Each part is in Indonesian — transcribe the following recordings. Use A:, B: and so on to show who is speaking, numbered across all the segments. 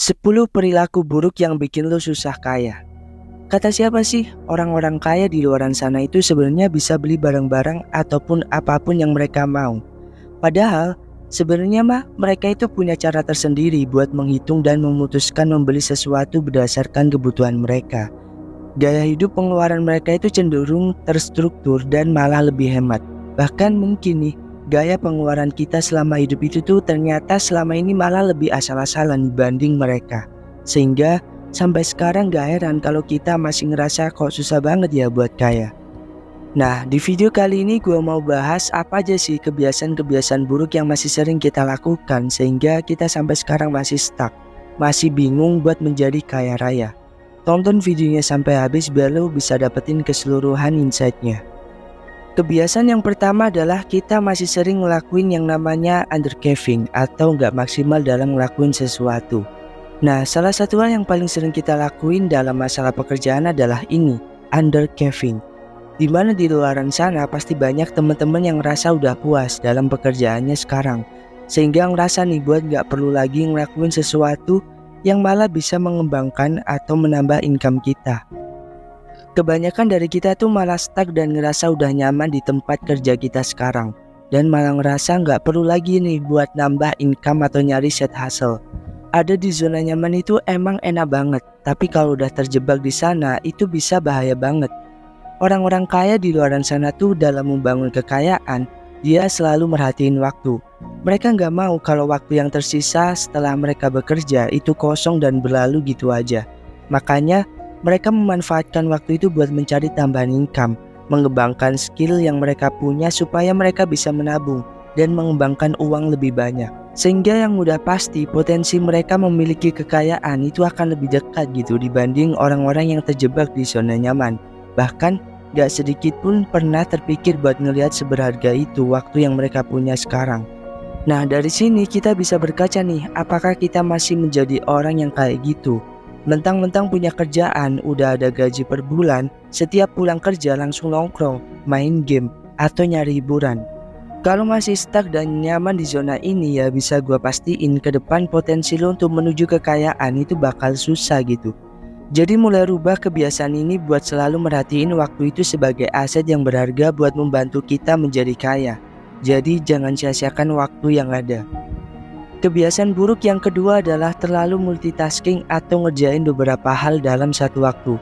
A: 10 perilaku buruk yang bikin lo susah kaya. Kata siapa sih? Orang-orang kaya di luaran sana itu sebenarnya bisa beli barang-barang ataupun apapun yang mereka mau. Padahal sebenarnya mereka itu punya cara tersendiri buat menghitung dan memutuskan membeli sesuatu berdasarkan kebutuhan mereka. Gaya hidup pengeluaran mereka itu cenderung terstruktur dan malah lebih hemat. Bahkan mungkin nih, gaya pengeluaran kita selama hidup itu tuh ternyata selama ini malah lebih asal-asalan dibanding mereka. Sehingga sampai sekarang gak heran kalau kita masih ngerasa kok susah banget ya buat kaya. Nah, di video kali ini gue mau bahas apa aja sih kebiasaan-kebiasaan buruk yang masih sering kita lakukan sehingga kita sampai sekarang masih stuck, masih bingung buat menjadi kaya raya. Tonton videonya sampai habis biar lo bisa dapetin keseluruhan insight-nya. Kebiasaan yang pertama adalah kita masih sering ngelakuin yang namanya undercaving atau nggak maksimal dalam ngelakuin sesuatu. Nah, salah satu hal yang paling sering kita lakuin dalam masalah pekerjaan adalah ini, undercaving. Dimana di luaran sana pasti banyak teman-teman yang ngerasa udah puas dalam pekerjaannya sekarang, sehingga ngerasa nih buat nggak perlu lagi ngelakuin sesuatu yang malah bisa mengembangkan atau menambah income kita. Kebanyakan dari kita tuh malah stuck dan ngerasa udah nyaman di tempat kerja kita sekarang, dan malah ngerasa nggak perlu lagi nih buat nambah income atau nyari side hustle. Ada di zona nyaman itu emang enak banget, tapi kalau udah terjebak di sana itu bisa bahaya banget. Orang-orang kaya di luaran sana tuh dalam membangun kekayaan, dia selalu merhatiin waktu. Mereka nggak mau kalau waktu yang tersisa setelah mereka bekerja itu kosong dan berlalu gitu aja. Makanya mereka memanfaatkan waktu itu buat mencari tambahan income, mengembangkan skill yang mereka punya supaya mereka bisa menabung dan mengembangkan uang lebih banyak. Sehingga yang udah pasti potensi mereka memiliki kekayaan itu akan lebih dekat gitu dibanding orang-orang yang terjebak di zona nyaman. Bahkan gak sedikit pun pernah terpikir buat ngelihat seberharga itu waktu yang mereka punya sekarang. Nah, dari sini kita bisa berkaca nih, apakah kita masih menjadi orang yang kayak gitu? Mentang-mentang punya kerjaan, udah ada gaji per bulan, setiap pulang kerja langsung nongkrong, main game, atau nyari hiburan. Kalau masih stuck dan nyaman di zona ini ya bisa gua pastiin ke depan potensi lo untuk menuju kekayaan itu bakal susah gitu. Jadi mulai rubah kebiasaan ini buat selalu merhatiin waktu itu sebagai aset yang berharga buat membantu kita menjadi kaya. Jadi jangan sia-siakan waktu yang ada. Kebiasaan buruk yang kedua adalah terlalu multitasking atau ngerjain beberapa hal dalam satu waktu.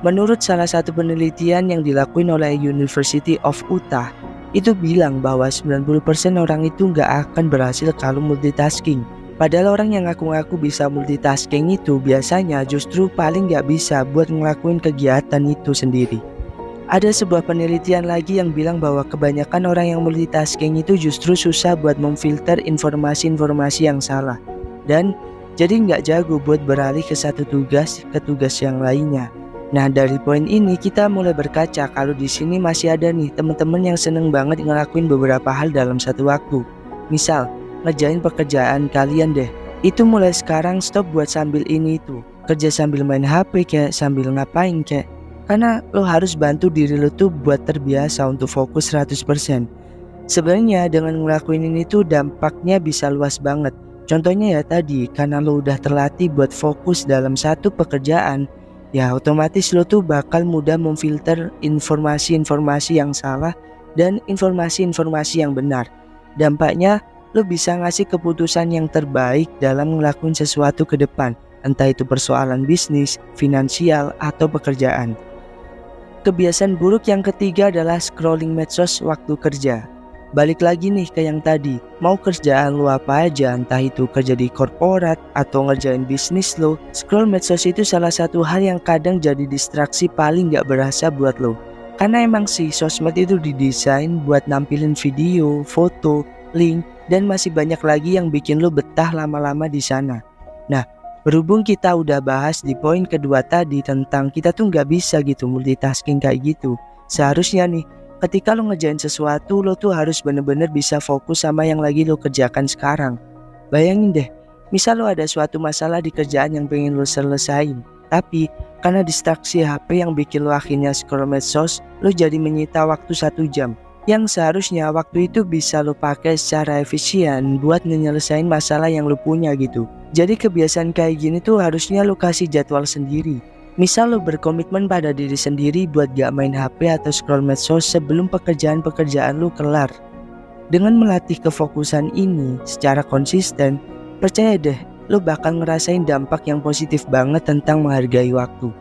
A: Menurut salah satu penelitian yang dilakuin oleh University of Utah, itu bilang bahwa 90% orang itu nggak akan berhasil kalau multitasking. Padahal orang yang ngaku-ngaku bisa multitasking itu biasanya justru paling nggak bisa buat ngelakuin kegiatan itu sendiri. Ada sebuah penelitian lagi yang bilang bahwa kebanyakan orang yang multitasking itu justru susah buat memfilter informasi-informasi yang salah. Dan jadi nggak jago buat beralih ke satu tugas ke tugas yang lainnya. Nah, dari poin ini kita mulai berkaca kalau di sini masih ada nih teman-teman yang seneng banget ngelakuin beberapa hal dalam satu waktu. Misal, ngerjain pekerjaan kalian deh. Itu mulai sekarang stop buat sambil ini itu. Kerja sambil main HP kayak sambil ngapain kayak. Karena lo harus bantu diri lo tuh buat terbiasa untuk fokus 100%. Sebenarnya dengan ngelakuin ini tuh dampaknya bisa luas banget. Contohnya ya tadi, karena lo udah terlatih buat fokus dalam satu pekerjaan, ya otomatis lo tuh bakal mudah memfilter informasi-informasi yang salah dan informasi-informasi yang benar. Dampaknya lo bisa ngasih keputusan yang terbaik dalam ngelakuin sesuatu ke depan, entah itu persoalan bisnis, finansial, atau pekerjaan. Kebiasaan buruk yang ketiga adalah scrolling medsos waktu kerja. Balik lagi nih ke yang tadi, mau kerjaan lo apa aja, entah itu kerja di korporat atau ngerjain bisnis lo, scroll medsos itu salah satu hal yang kadang jadi distraksi paling gak berasa buat lo. Karena emang sih sosmed itu didesain buat nampilin video, foto, link, dan masih banyak lagi yang bikin lo betah lama-lama di sana. Nah, berhubung kita udah bahas di poin kedua tadi tentang kita tuh nggak bisa gitu multitasking kayak gitu. Seharusnya nih, ketika lo ngerjain sesuatu, lo tuh harus bener-bener bisa fokus sama yang lagi lo kerjakan sekarang. Bayangin deh, misal lo ada suatu masalah di kerjaan yang pengen lo selesain, tapi karena distraksi HP yang bikin lo akhirnya scroll medsos, lo jadi menyita waktu 1 jam. Yang seharusnya waktu itu bisa lo pakai secara efisien buat nyelesain masalah yang lo punya gitu. Jadi kebiasaan kayak gini tuh harusnya lo kasih jadwal sendiri. Misal lo berkomitmen pada diri sendiri buat gak main HP atau scroll medsos sebelum pekerjaan-pekerjaan lo kelar. Dengan melatih kefokusan ini secara konsisten, percaya deh lo bakal ngerasain dampak yang positif banget tentang menghargai waktu.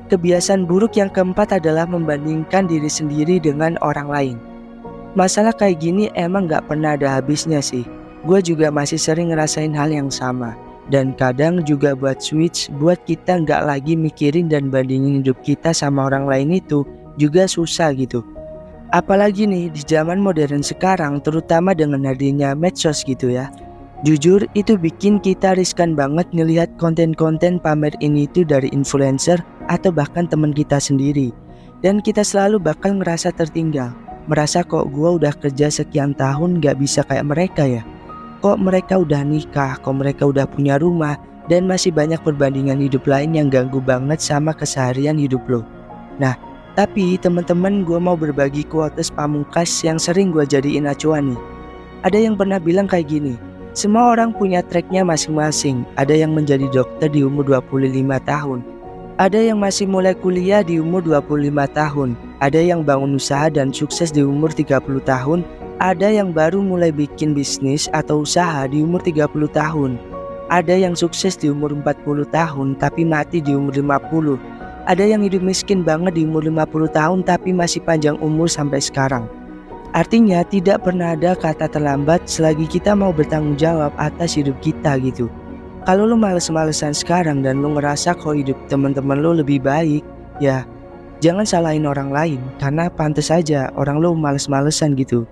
A: Kebiasaan buruk yang keempat adalah membandingkan diri sendiri dengan orang lain. Masalah kayak gini emang gak pernah ada habisnya sih. Gue juga masih sering ngerasain hal yang sama. Dan kadang juga buat switch buat kita gak lagi mikirin dan bandingin hidup kita sama orang lain itu juga susah gitu. Apalagi nih di zaman modern sekarang, terutama dengan hadirnya medsos gitu ya. Jujur itu bikin kita riskan banget ngelihat konten-konten pamer ini itu dari influencer atau bahkan teman kita sendiri. Dan kita selalu bakal ngerasa tertinggal. Merasa kok gua udah kerja sekian tahun gak bisa kayak mereka ya. Kok mereka udah nikah, kok mereka udah punya rumah. Dan masih banyak perbandingan hidup lain yang ganggu banget sama keseharian hidup lo. Nah, tapi teman-teman gua mau berbagi quotes pamungkas yang sering gua jadiin acuan nih. Ada yang pernah bilang kayak gini. Semua orang punya tracknya masing-masing. Ada yang menjadi dokter di umur 25 tahun. Ada yang masih mulai kuliah di umur 25 tahun. Ada yang bangun usaha dan sukses di umur 30 tahun. Ada yang baru mulai bikin bisnis atau usaha di umur 30 tahun. Ada yang sukses di umur 40 tahun tapi mati di umur 50. Ada yang hidup miskin banget di umur 50 tahun tapi masih panjang umur sampai sekarang. Artinya tidak pernah ada kata terlambat selagi kita mau bertanggung jawab atas hidup kita gitu. Kalau lo males-malesan sekarang dan lo ngerasa kok hidup teman-teman lo lebih baik, ya jangan salahin orang lain karena pantas aja orang lo males-malesan gitu.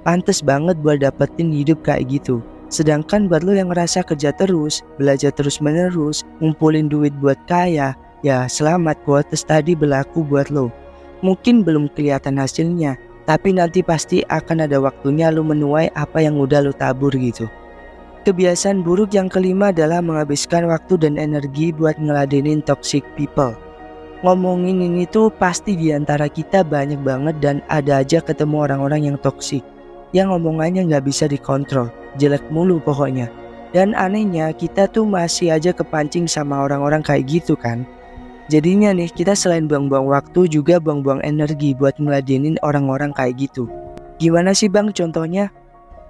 A: Pantas banget buat dapetin hidup kayak gitu. Sedangkan buat lo yang ngerasa kerja terus, belajar terus menerus, ngumpulin duit buat kaya, ya selamat, quotes tadi berlaku buat lo. Mungkin belum kelihatan hasilnya, tapi nanti pasti akan ada waktunya lu menuai apa yang udah lu tabur gitu. Kebiasaan buruk yang kelima adalah menghabiskan waktu dan energi buat ngeladenin toxic people. Ngomongin ini tuh pasti diantara kita banyak banget dan ada aja ketemu orang-orang yang toksik. Yang ngomongannya gak bisa dikontrol, jelek mulu pokoknya. Dan anehnya kita tuh masih aja kepancing sama orang-orang kayak gitu kan. Jadinya nih kita selain buang-buang waktu juga buang-buang energi buat ngeladenin orang-orang kayak gitu. Gimana sih bang contohnya?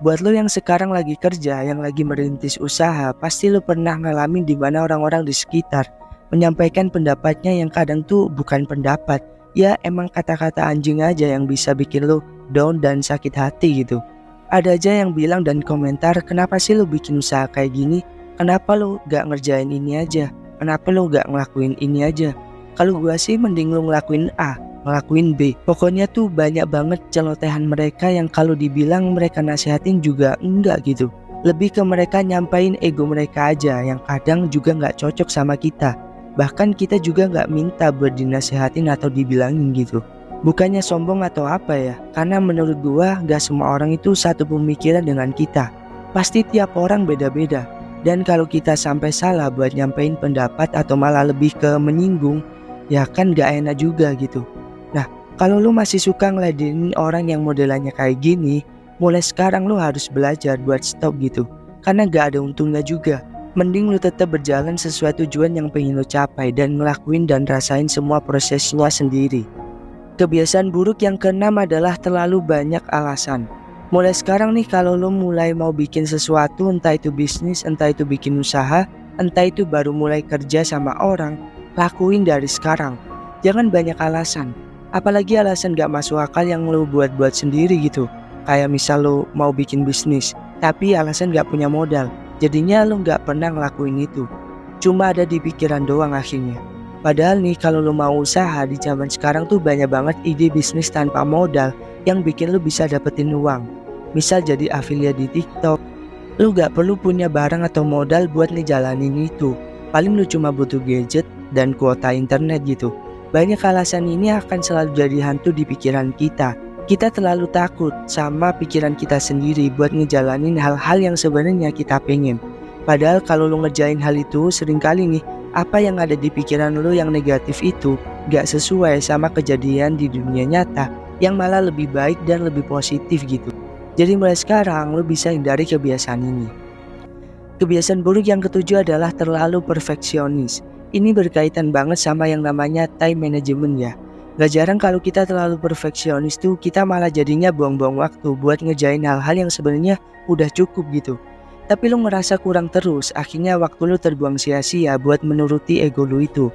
A: Buat lo yang sekarang lagi kerja, yang lagi merintis usaha, pasti lo pernah ngalamin dimana orang-orang di sekitar menyampaikan pendapatnya yang kadang tuh bukan pendapat. Ya emang kata-kata anjing aja yang bisa bikin lo down dan sakit hati gitu. Ada aja yang bilang dan komentar, kenapa sih lo bikin usaha kayak gini? Kenapa lo gak ngerjain ini aja? Kenapa lo gak ngelakuin ini aja? Kalau gua sih mending lo ngelakuin A, ngelakuin B. Pokoknya tuh banyak banget celotehan mereka yang kalau dibilang mereka nasihatin juga enggak gitu. Lebih ke mereka nyampain ego mereka aja yang kadang juga gak cocok sama kita. Bahkan kita juga gak minta buat dinasehatin atau dibilangin gitu. Bukannya sombong atau apa ya, karena menurut gua gak semua orang itu satu pemikiran dengan kita. Pasti tiap orang beda-beda. Dan kalau kita sampai salah buat nyampein pendapat atau malah lebih ke menyinggung, ya kan gak enak juga gitu. Nah, kalau lu masih suka ngeladenin orang yang modelannya kayak gini, mulai sekarang lu harus belajar buat stop gitu. Karena gak ada untungnya juga. Mending lu tetap berjalan sesuai tujuan yang pengen lu capai dan ngelakuin dan rasain semua prosesnya sendiri. Kebiasaan buruk yang keenam adalah terlalu banyak alasan. Mulai sekarang nih kalau lo mulai mau bikin sesuatu, entah itu bisnis, entah itu bikin usaha, entah itu baru mulai kerja sama orang, lakuin dari sekarang. Jangan banyak alasan, apalagi alasan gak masuk akal yang lo buat-buat sendiri gitu. Kayak misal lo mau bikin bisnis, tapi alasan gak punya modal, jadinya lo gak pernah ngelakuin itu. Cuma ada di pikiran doang akhirnya. Padahal nih kalau lo mau usaha di zaman sekarang tuh banyak banget ide bisnis tanpa modal yang bikin lo bisa dapetin uang. Misal jadi affiliate di TikTok. Lo gak perlu punya barang atau modal buat ngejalanin itu. Paling lo cuma butuh gadget dan kuota internet gitu. Banyak alasan ini akan selalu jadi hantu di pikiran kita. Kita terlalu takut sama pikiran kita sendiri buat ngejalanin hal-hal yang sebenarnya kita pengen. Padahal kalau lo ngerjain hal itu seringkali nih, apa yang ada di pikiran lo yang negatif itu gak sesuai sama kejadian di dunia nyata. yang malah lebih baik dan lebih positif gitu. Jadi mulai sekarang lo bisa hindari kebiasaan ini. Kebiasaan buruk yang ketujuh adalah terlalu perfeksionis. Ini berkaitan banget sama yang namanya time management ya. Gak jarang kalau kita terlalu perfeksionis tuh kita malah jadinya buang-buang waktu buat ngejain hal-hal yang sebenarnya udah cukup gitu. Tapi lu ngerasa kurang terus, akhirnya waktu lu terbuang sia-sia buat menuruti ego lu itu.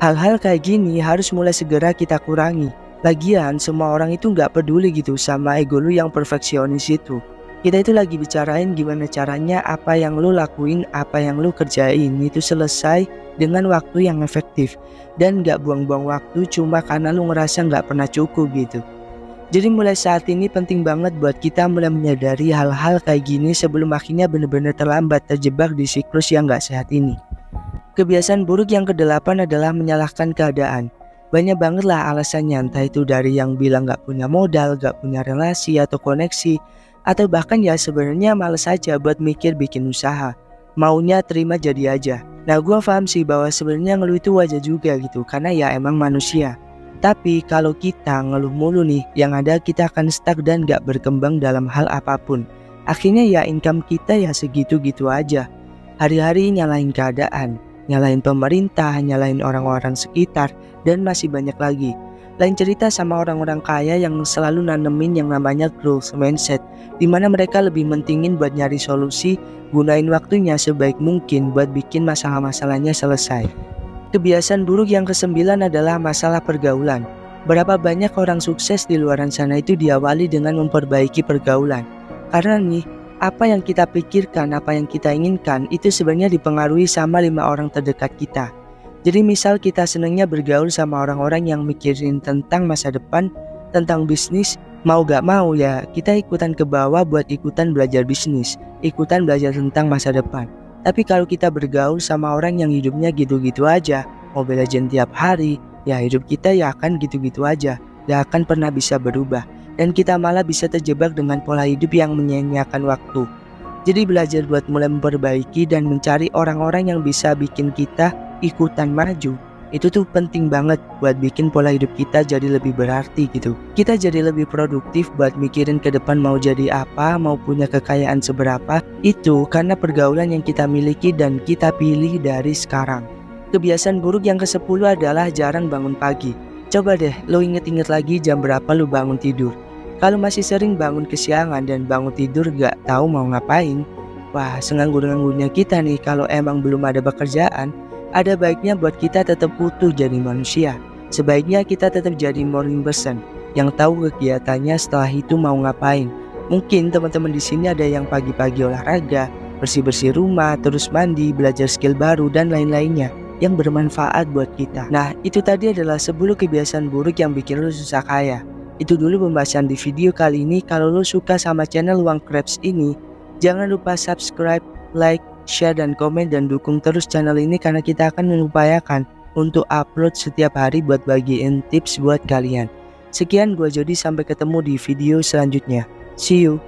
A: Hal-hal kayak gini harus mulai segera kita kurangi. Lagian semua orang itu nggak peduli gitu sama ego lu yang perfeksionis itu. Kita itu lagi bicarain gimana caranya apa yang lu lakuin, apa yang lu kerjain itu selesai dengan waktu yang efektif. Dan nggak buang-buang waktu cuma karena lu ngerasa nggak pernah cukup gitu. Jadi mulai saat ini penting banget buat kita mulai menyadari hal-hal kayak gini sebelum akhirnya benar-benar terlambat terjebak di siklus yang nggak sehat ini. Kebiasaan buruk yang kedelapan adalah menyalahkan keadaan. Banyak banget lah alasannya, entah itu dari yang bilang gak punya modal, gak punya relasi atau koneksi, atau bahkan ya sebenarnya males aja buat mikir bikin usaha. Maunya terima jadi aja. Nah gua paham sih bahwa sebenarnya ngeluh itu wajar juga gitu, karena ya emang manusia. Tapi kalau kita ngeluh mulu nih, yang ada kita akan stuck dan gak berkembang dalam hal apapun. Akhirnya ya income kita ya segitu-gitu aja. Hari-hari nyalahin keadaan, nyalahin pemerintah, nyalahin orang-orang sekitar, dan masih banyak lagi. Lain cerita sama orang-orang kaya yang selalu nanemin yang namanya growth mindset, dimana mereka lebih mentingin buat nyari solusi, gunain waktunya sebaik mungkin buat bikin masalah-masalahnya selesai. Kebiasaan buruk yang kesembilan adalah masalah pergaulan. Berapa banyak orang sukses di luar sana itu diawali dengan memperbaiki pergaulan. Karena nih, apa yang kita pikirkan, apa yang kita inginkan itu sebenarnya dipengaruhi sama 5 orang terdekat kita. Jadi misal kita senangnya bergaul sama orang-orang yang mikirin tentang masa depan, tentang bisnis, mau gak mau ya kita ikutan ke bawah buat ikutan belajar bisnis, ikutan belajar tentang masa depan. Tapi kalau kita bergaul sama orang yang hidupnya gitu-gitu aja, Mobile Legends tiap hari, ya hidup kita ya akan gitu-gitu aja, gak akan pernah bisa berubah. Dan kita malah bisa terjebak dengan pola hidup yang menyia-nyiakan waktu. Jadi belajar buat mulai memperbaiki dan mencari orang-orang yang bisa bikin kita ikutan maju. Itu tuh penting banget buat bikin pola hidup kita jadi lebih berarti gitu. Kita jadi lebih produktif buat mikirin ke depan mau jadi apa, mau punya kekayaan seberapa. Itu karena pergaulan yang kita miliki dan kita pilih dari sekarang. Kebiasaan buruk yang ke-10 adalah jarang bangun pagi. Coba deh lo inget-inget lagi jam berapa lo bangun tidur. Kalau masih sering bangun kesiangan dan bangun tidur gak tahu mau ngapain, wah senganggur-nganggurnya kita nih kalau emang belum ada pekerjaan, ada baiknya buat kita tetap utuh jadi manusia. Sebaiknya kita tetap jadi morning person yang tahu kegiatannya setelah itu mau ngapain. Mungkin teman-teman di sini ada yang pagi-pagi olahraga, bersih-bersih rumah, terus mandi, belajar skill baru dan lain-lainnya yang bermanfaat buat kita. Nah, itu tadi adalah 10 kebiasaan buruk yang bikin lu susah kaya. Itu dulu pembahasan di video kali ini. Kalau lo suka sama channel Uang Krabs ini, jangan lupa subscribe, like, share, dan komen, dan dukung terus channel ini karena kita akan mengupayakan untuk upload setiap hari buat bagiin tips buat kalian. Sekian, gua Jody, sampai ketemu di video selanjutnya. See you.